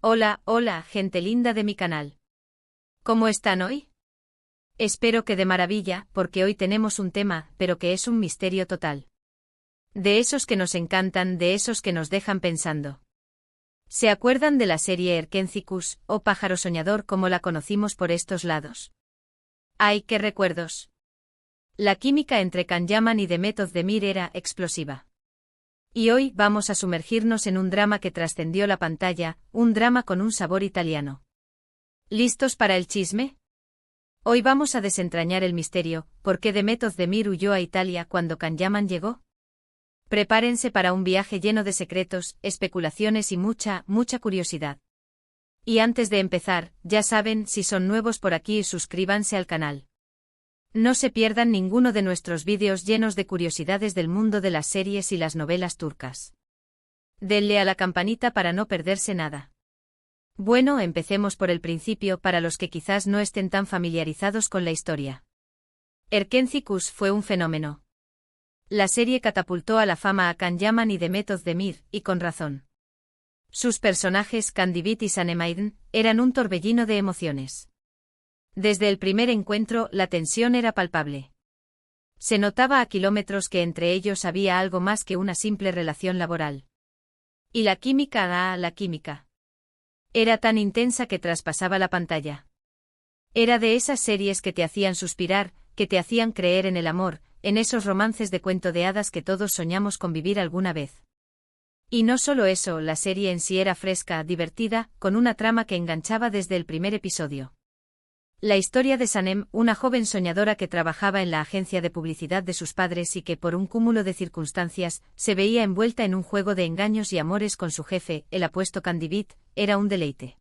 Hola, hola, gente linda de mi canal. ¿Cómo están hoy? Espero que de maravilla, porque hoy tenemos un tema, pero que es un misterio total. De esos que nos encantan, de esos que nos dejan pensando. ¿Se acuerdan de la serie Erkencicus, o pájaro soñador como la conocimos por estos lados? ¡Ay, qué recuerdos! La química entre Kanyaman y Demet Özdemir era explosiva. Y hoy vamos a sumergirnos en un drama que trascendió la pantalla, un drama con un sabor italiano. ¿Listos para el chisme? Hoy vamos a desentrañar el misterio, ¿por qué Demet Özdemir huyó a Italia cuando Kanyaman llegó? Prepárense para un viaje lleno de secretos, especulaciones y mucha curiosidad. Y antes de empezar, ya saben, si son nuevos por aquí, suscríbanse al canal. No se pierdan ninguno de nuestros vídeos llenos de curiosidades del mundo de las series y las novelas turcas. Denle a la campanita para no perderse nada. Bueno, empecemos por el principio para los que quizás no estén tan familiarizados con la historia. Erkencicus fue un fenómeno. La serie catapultó a la fama a Kanyaman y Demet Özdemir, y con razón. Sus personajes, Kandibit y Sanemaiden, eran un torbellino de emociones. Desde el primer encuentro, la tensión era palpable. Se notaba a kilómetros que entre ellos había algo más que una simple relación laboral. Y la química. Era tan intensa que traspasaba la pantalla. Era de esas series que te hacían suspirar, que te hacían creer en el amor, en esos romances de cuento de hadas que todos soñamos con vivir alguna vez. Y no solo eso, la serie en sí era fresca, divertida, con una trama que enganchaba desde el primer episodio. La historia de Sanem, una joven soñadora que trabajaba en la agencia de publicidad de sus padres y que por un cúmulo de circunstancias, se veía envuelta en un juego de engaños y amores con su jefe, el apuesto Kandibit, era un deleite.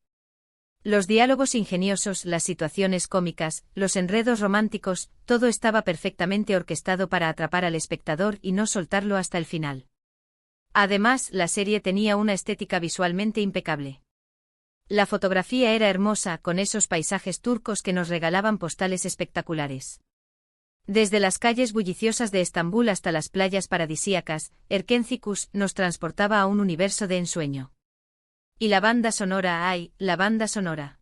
Los diálogos ingeniosos, las situaciones cómicas, los enredos románticos, todo estaba perfectamente orquestado para atrapar al espectador y no soltarlo hasta el final. Además, la serie tenía una estética visualmente impecable. La fotografía era hermosa, con esos paisajes turcos que nos regalaban postales espectaculares. Desde las calles bulliciosas de Estambul hasta las playas paradisíacas, Erkencicus nos transportaba a un universo de ensueño. Y la banda sonora, la banda sonora.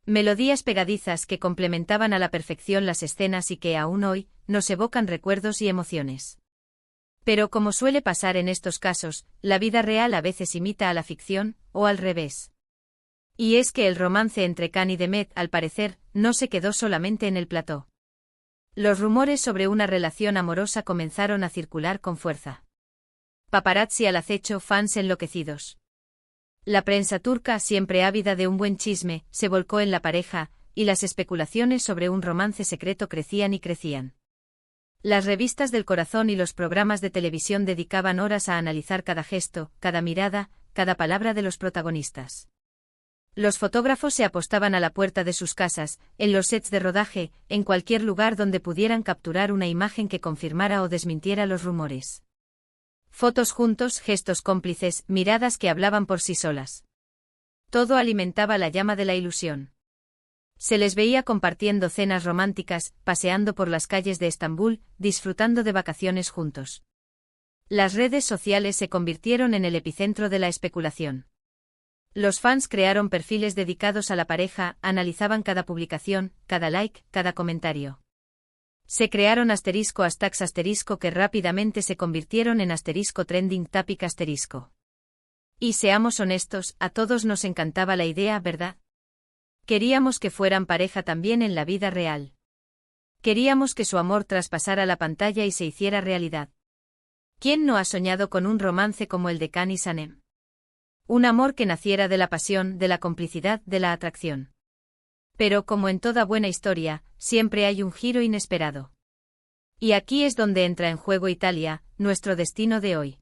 Melodías pegadizas que complementaban a la perfección las escenas y que aún hoy, nos evocan recuerdos y emociones. Pero como suele pasar en estos casos, la vida real a veces imita a la ficción, o al revés. Y es que el romance entre Kan y Demet, al parecer, no se quedó solamente en el plató. Los rumores sobre una relación amorosa comenzaron a circular con fuerza. Paparazzi al acecho, fans enloquecidos. La prensa turca, siempre ávida de un buen chisme, se volcó en la pareja, y las especulaciones sobre un romance secreto crecían y crecían. Las revistas del corazón y los programas de televisión dedicaban horas a analizar cada gesto, cada mirada, cada palabra de los protagonistas. Los fotógrafos se apostaban a la puerta de sus casas, en los sets de rodaje, en cualquier lugar donde pudieran capturar una imagen que confirmara o desmintiera los rumores. Fotos juntos, gestos cómplices, miradas que hablaban por sí solas. Todo alimentaba la llama de la ilusión. Se les veía compartiendo cenas románticas, paseando por las calles de Estambul, disfrutando de vacaciones juntos. Las redes sociales se convirtieron en el epicentro de la especulación. Los fans crearon perfiles dedicados a la pareja, analizaban cada publicación, cada like, cada comentario. Se crearon hashtags que rápidamente se convirtieron en trending topic *. Y seamos honestos, a todos nos encantaba la idea, ¿verdad? Queríamos que fueran pareja también en la vida real. Queríamos que su amor traspasara la pantalla y se hiciera realidad. ¿Quién no ha soñado con un romance como el de Kan y Sanem? Un amor que naciera de la pasión, de la complicidad, de la atracción. Pero como en toda buena historia, siempre hay un giro inesperado. Y aquí es donde entra en juego Italia, nuestro destino de hoy.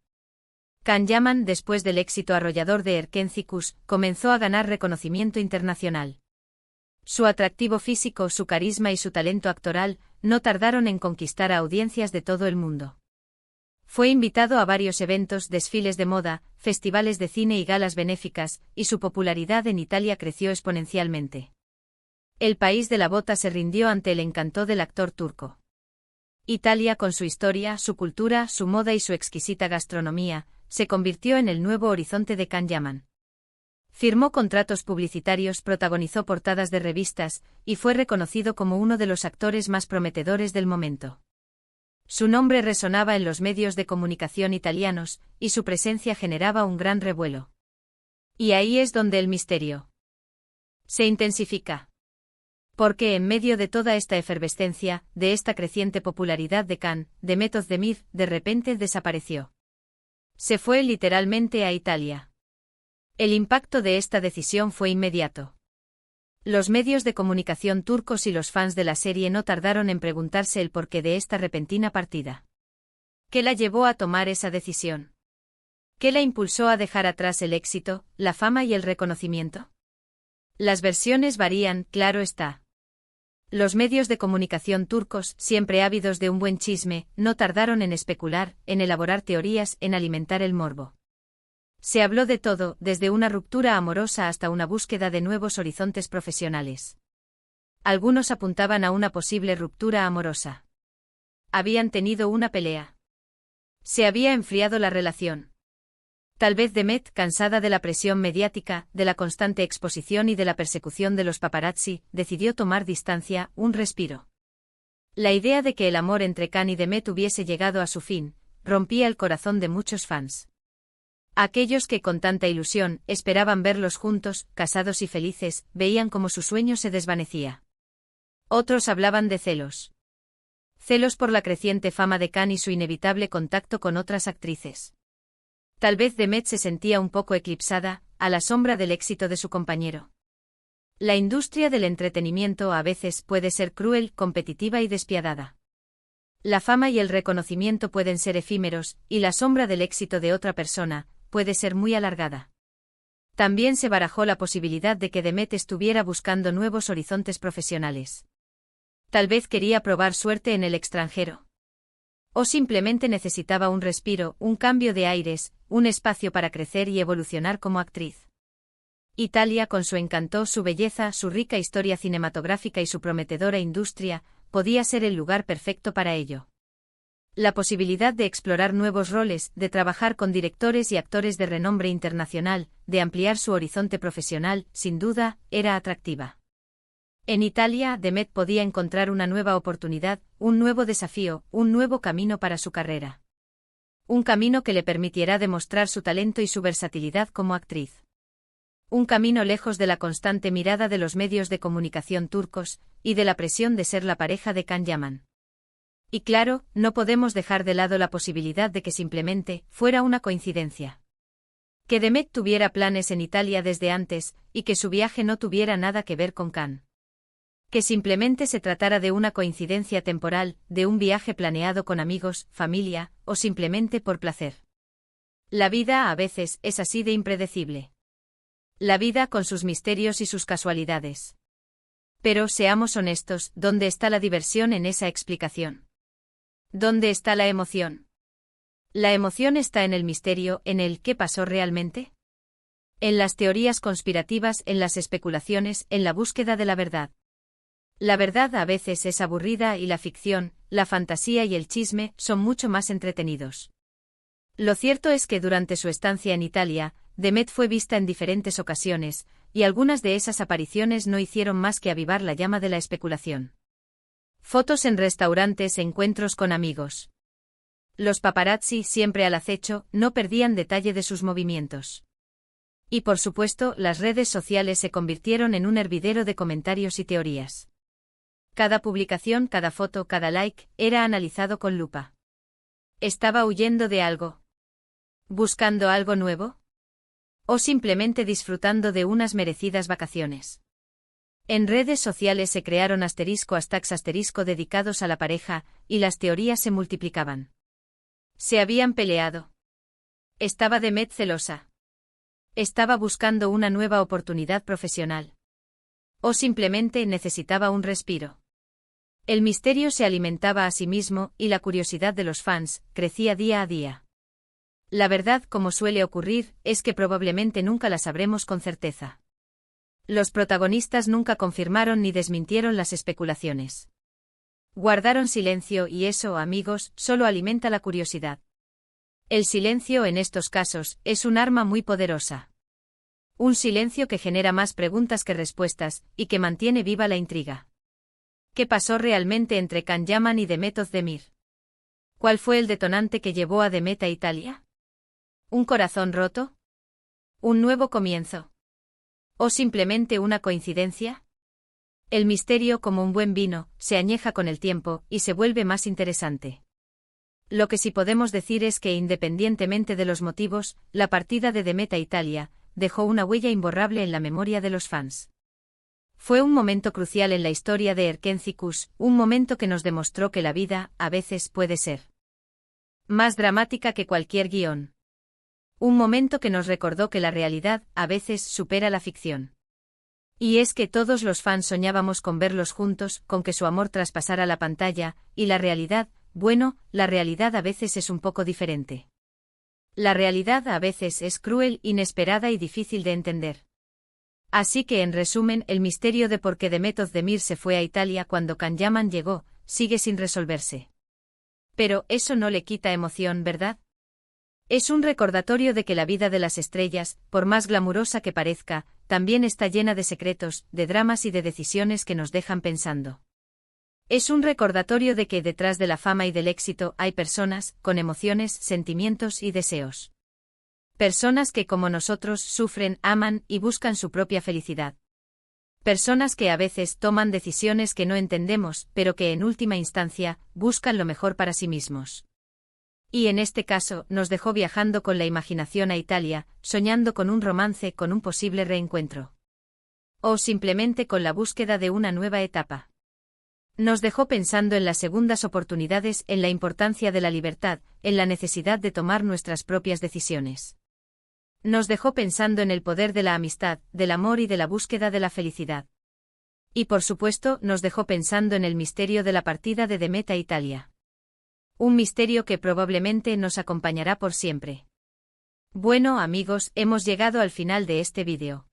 Kanyaman, después del éxito arrollador de Erkencicus, comenzó a ganar reconocimiento internacional. Su atractivo físico, su carisma y su talento actoral, no tardaron en conquistar a audiencias de todo el mundo. Fue invitado a varios eventos, desfiles de moda, festivales de cine y galas benéficas, y su popularidad en Italia creció exponencialmente. El país de la bota se rindió ante el encanto del actor turco. Italia, con su historia, su cultura, su moda y su exquisita gastronomía, se convirtió en el nuevo horizonte de Kanyaman. Firmó contratos publicitarios, protagonizó portadas de revistas, y fue reconocido como uno de los actores más prometedores del momento. Su nombre resonaba en los medios de comunicación italianos, y su presencia generaba un gran revuelo. Y ahí es donde el misterio se intensifica. Porque en medio de toda esta efervescencia, de esta creciente popularidad de Can, Demet Özdemir, de repente desapareció. Se fue literalmente a Italia. El impacto de esta decisión fue inmediato. Los medios de comunicación turcos y los fans de la serie no tardaron en preguntarse el porqué de esta repentina partida. ¿Qué la llevó a tomar esa decisión? ¿Qué la impulsó a dejar atrás el éxito, la fama y el reconocimiento? Las versiones varían, claro está. Los medios de comunicación turcos, siempre ávidos de un buen chisme, no tardaron en especular, en elaborar teorías, en alimentar el morbo. Se habló de todo, desde una ruptura amorosa hasta una búsqueda de nuevos horizontes profesionales. Algunos apuntaban a una posible ruptura amorosa. Habían tenido una pelea. Se había enfriado la relación. Tal vez Demet, cansada de la presión mediática, de la constante exposición y de la persecución de los paparazzi, decidió tomar distancia, un respiro. La idea de que el amor entre Can y Demet hubiese llegado a su fin, rompía el corazón de muchos fans. Aquellos que con tanta ilusión esperaban verlos juntos, casados y felices, veían como su sueño se desvanecía. Otros hablaban de celos. Celos por la creciente fama de Can y su inevitable contacto con otras actrices. Tal vez Demet se sentía un poco eclipsada, a la sombra del éxito de su compañero. La industria del entretenimiento a veces puede ser cruel, competitiva y despiadada. La fama y el reconocimiento pueden ser efímeros, y la sombra del éxito de otra persona puede ser muy alargada. También se barajó la posibilidad de que Demet estuviera buscando nuevos horizontes profesionales. Tal vez quería probar suerte en el extranjero. O simplemente necesitaba un respiro, un cambio de aires, un espacio para crecer y evolucionar como actriz. Italia, con su encanto, su belleza, su rica historia cinematográfica y su prometedora industria, podía ser el lugar perfecto para ello. La posibilidad de explorar nuevos roles, de trabajar con directores y actores de renombre internacional, de ampliar su horizonte profesional, sin duda, era atractiva. En Italia, Demet podía encontrar una nueva oportunidad, un nuevo desafío, un nuevo camino para su carrera. Un camino que le permitiera demostrar su talento y su versatilidad como actriz. Un camino lejos de la constante mirada de los medios de comunicación turcos, y de la presión de ser la pareja de Can Yaman. Y claro, no podemos dejar de lado la posibilidad de que simplemente fuera una coincidencia. Que Demet tuviera planes en Italia desde antes, y que su viaje no tuviera nada que ver con Can. Que simplemente se tratara de una coincidencia temporal, de un viaje planeado con amigos, familia, o simplemente por placer. La vida a veces es así de impredecible. La vida con sus misterios y sus casualidades. Pero seamos honestos, ¿dónde está la diversión en esa explicación? ¿Dónde está la emoción? La emoción está en el misterio, en el ¿qué pasó realmente? En las teorías conspirativas, en las especulaciones, en la búsqueda de la verdad. La verdad a veces es aburrida y la ficción, la fantasía y el chisme son mucho más entretenidos. Lo cierto es que durante su estancia en Italia, Demet fue vista en diferentes ocasiones, y algunas de esas apariciones no hicieron más que avivar la llama de la especulación. Fotos en restaurantes, encuentros con amigos. Los paparazzi, siempre al acecho, no perdían detalle de sus movimientos. Y por supuesto, las redes sociales se convirtieron en un hervidero de comentarios y teorías. Cada publicación, cada foto, cada like, era analizado con lupa. ¿Estaba huyendo de algo? ¿Buscando algo nuevo? ¿O simplemente disfrutando de unas merecidas vacaciones? En redes sociales se crearon *** dedicados a la pareja, y las teorías se multiplicaban. ¿Se habían peleado? ¿Estaba Demet celosa? ¿Estaba buscando una nueva oportunidad profesional? ¿O simplemente necesitaba un respiro? El misterio se alimentaba a sí mismo, y la curiosidad de los fans crecía día a día. La verdad, como suele ocurrir, es que probablemente nunca la sabremos con certeza. Los protagonistas nunca confirmaron ni desmintieron las especulaciones. Guardaron silencio y eso, amigos, solo alimenta la curiosidad. El silencio en estos casos es un arma muy poderosa. Un silencio que genera más preguntas que respuestas, y que mantiene viva la intriga. ¿Qué pasó realmente entre Can Yaman y Demet Özdemir? ¿Cuál fue el detonante que llevó a Demet a Italia? ¿Un corazón roto? ¿Un nuevo comienzo? ¿O simplemente una coincidencia? El misterio, como un buen vino, se añeja con el tiempo, y se vuelve más interesante. Lo que sí podemos decir es que, independientemente de los motivos, la partida de Demet a Italia dejó una huella imborrable en la memoria de los fans. Fue un momento crucial en la historia de Erkencikus, un momento que nos demostró que la vida, a veces, puede ser más dramática que cualquier guión. Un momento que nos recordó que la realidad, a veces, supera la ficción. Y es que todos los fans soñábamos con verlos juntos, con que su amor traspasara la pantalla, y la realidad, bueno, la realidad a veces es un poco diferente. La realidad a veces es cruel, inesperada y difícil de entender. Así que, en resumen, el misterio de por qué Demet Özdemir se fue a Italia cuando Can Yaman llegó, sigue sin resolverse. Pero eso no le quita emoción, ¿verdad? Es un recordatorio de que la vida de las estrellas, por más glamurosa que parezca, también está llena de secretos, de dramas y de decisiones que nos dejan pensando. Es un recordatorio de que detrás de la fama y del éxito hay personas, con emociones, sentimientos y deseos. Personas que, como nosotros, sufren, aman y buscan su propia felicidad. Personas que a veces toman decisiones que no entendemos, pero que en última instancia, buscan lo mejor para sí mismos. Y en este caso, nos dejó viajando con la imaginación a Italia, soñando con un romance, con un posible reencuentro. O simplemente con la búsqueda de una nueva etapa. Nos dejó pensando en las segundas oportunidades, en la importancia de la libertad, en la necesidad de tomar nuestras propias decisiones. Nos dejó pensando en el poder de la amistad, del amor y de la búsqueda de la felicidad. Y por supuesto, nos dejó pensando en el misterio de la partida de Demet a Italia. Un misterio que probablemente nos acompañará por siempre. Bueno, amigos, hemos llegado al final de este vídeo.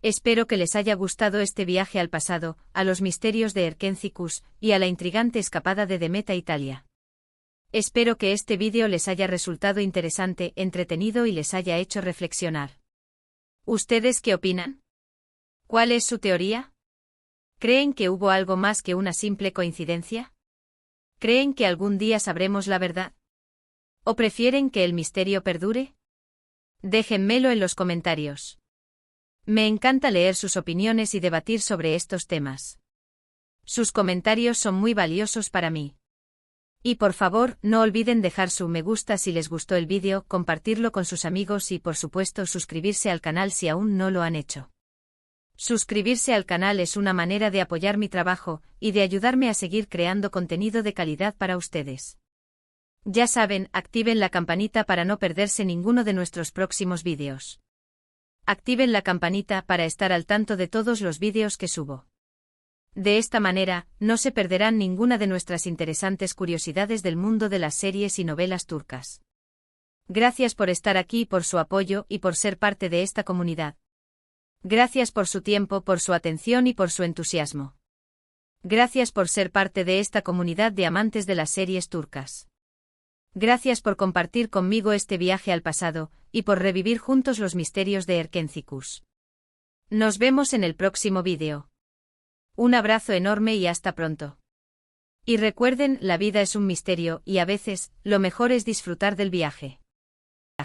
Espero que les haya gustado este viaje al pasado, a los misterios de Erkencikus, y a la intrigante escapada de Demet a Italia. Espero que este vídeo les haya resultado interesante, entretenido y les haya hecho reflexionar. ¿Ustedes qué opinan? ¿Cuál es su teoría? ¿Creen que hubo algo más que una simple coincidencia? ¿Creen que algún día sabremos la verdad? ¿O prefieren que el misterio perdure? Déjenmelo en los comentarios. Me encanta leer sus opiniones y debatir sobre estos temas. Sus comentarios son muy valiosos para mí. Y por favor, no olviden dejar su me gusta si les gustó el vídeo, compartirlo con sus amigos y por supuesto suscribirse al canal si aún no lo han hecho. Suscribirse al canal es una manera de apoyar mi trabajo y de ayudarme a seguir creando contenido de calidad para ustedes. Ya saben, activen la campanita para no perderse ninguno de nuestros próximos vídeos. Activen la campanita para estar al tanto de todos los vídeos que subo. De esta manera, no se perderán ninguna de nuestras interesantes curiosidades del mundo de las series y novelas turcas. Gracias por estar aquí, por su apoyo y por ser parte de esta comunidad. Gracias por su tiempo, por su atención y por su entusiasmo. Gracias por ser parte de esta comunidad de amantes de las series turcas. Gracias por compartir conmigo este viaje al pasado, y por revivir juntos los misterios de Erkencikus. Nos vemos en el próximo vídeo. Un abrazo enorme y hasta pronto. Y recuerden, la vida es un misterio y a veces, lo mejor es disfrutar del viaje.